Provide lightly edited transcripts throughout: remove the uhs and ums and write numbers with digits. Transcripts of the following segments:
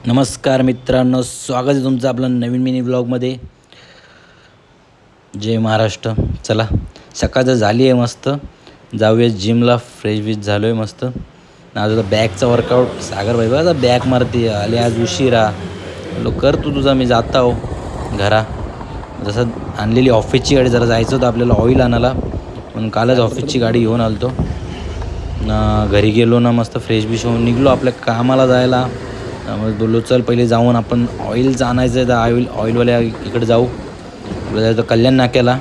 नमस्कार मित्रांनो, स्वागत आहे तुमचं आपलं नवीन मिनी ब्लॉगमध्ये. जय महाराष्ट्र. चला, सकाळ तर झाली आहे, मस्त जाऊया जिमला. फ्रेश झालो आहे मस्त. आज बॅगचा वर्कआउट. सागर भाई बघा बॅग मारते, आले आज उशिरा. कर तू तुझा, मी जाता हो घरा. जसं आणलेली ऑफिसची गाडी, जरा जायचं होतं आपल्याला ऑइल आणायला, म्हणून कालच ऑफिसची गाडी घेऊन आलतो ना. घरी गेलो ना, मस्त फ्रेश होऊन निघलो आपल्या कामाला जायला. त्यामुळे बोललो चल पहिले जाऊन आपण ऑइलचं आणायचं आहे, तर ऑइलवाल्या इकडे जाऊ. आपलं जायचं कल्याण नाक्याला.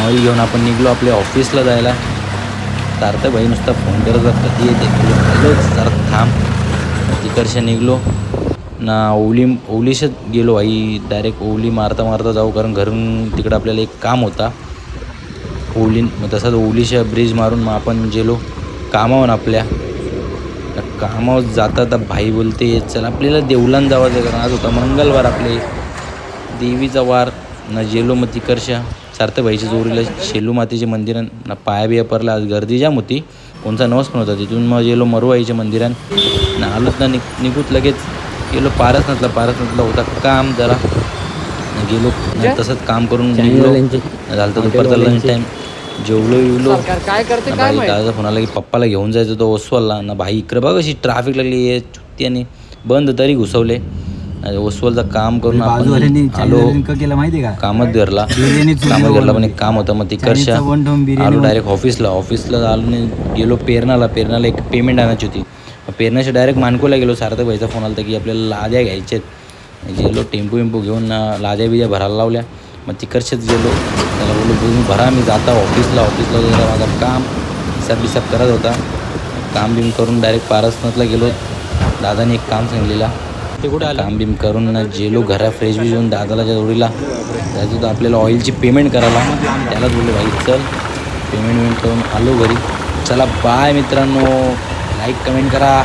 ऑइल घेऊन आपण निघलो आपल्या ऑफिसला जायला. सार्थक भाई नुसता फोन करत कधी येते. हॅलो जरा थांब. तिकडच्या निघलो ना, ओवलीशच गेलो भाई. डायरेक्ट ओवली मारता जाऊ, कारण घरून तिकडं आपल्याला एक काम होता ओवली. मग तसाच ओवलीच्या ब्रिज मारून मग आपण गेलो कामावर. आपल्या कामावर जाता तर भाई बोलते चल आपल्याला देवलान जावायचं, कारण आज होता मंगळवार, आपले देवीचा वार ना. गेलो मग तिकडच्या सार्थक भाईच्या जोरीला शेलू मातेचे मंदिरान ना, पाया बिया पडला. आज गर्दी जाम होती, कोणचा नवस पण होता. तिथून मग गेलो मरुआईच्या मंदिरान ना. आलोच ना, निघूत लगेच गेलो पारसनाथला होता काम जरा. गेलो तसंच काम करून निघलो. झालं तर दुपारचा लंच टाईम. जेवलो काय करते भाई. दादाचा फोन आला की पप्पाला घेऊन जायचं होतं ओसवालला ना. भाई इकडे बघ अशी ट्रॅफिक लागली आहे, चुट्ट्याने बंद तरी घुसवले. ओसवालचं काम करून आपण आलो कामत घरला. पण एक काम होतं, मग तिकडच्या आलो डायरेक्ट ऑफिसला आलो. गेलो पेरणाला एक पेमेंट आणायची होती. पेरण्याच्या डायरेक्ट मानकोला गेलो. सार्थक भाईचा फोन आला की आपल्याला लाद्या घ्यायच्यात. गेलो टेम्पो घेऊन लाद्या बिद्या भरायला लावल्या. मग तिकडच्याच गेलो. त्याला बोललो तुम्ही भरा, मी जाता ऑफिसला जरा माझा काम हिसाब करत होता. काम बिम करून डायरेक्ट पारसनाथला गेलो. दादाने एक काम सांगलेला, ते कुठे काम बिम करून ना गेलो घरा. फ्रेश होऊन दादाला जोडीला जायचं होतं आपल्याला ऑइलची पेमेंट करायला. त्यालाच बोललो भाई चल पेमेंट करून आलो घरी. चला बाय मित्रांनो, लाईक कमेंट करा.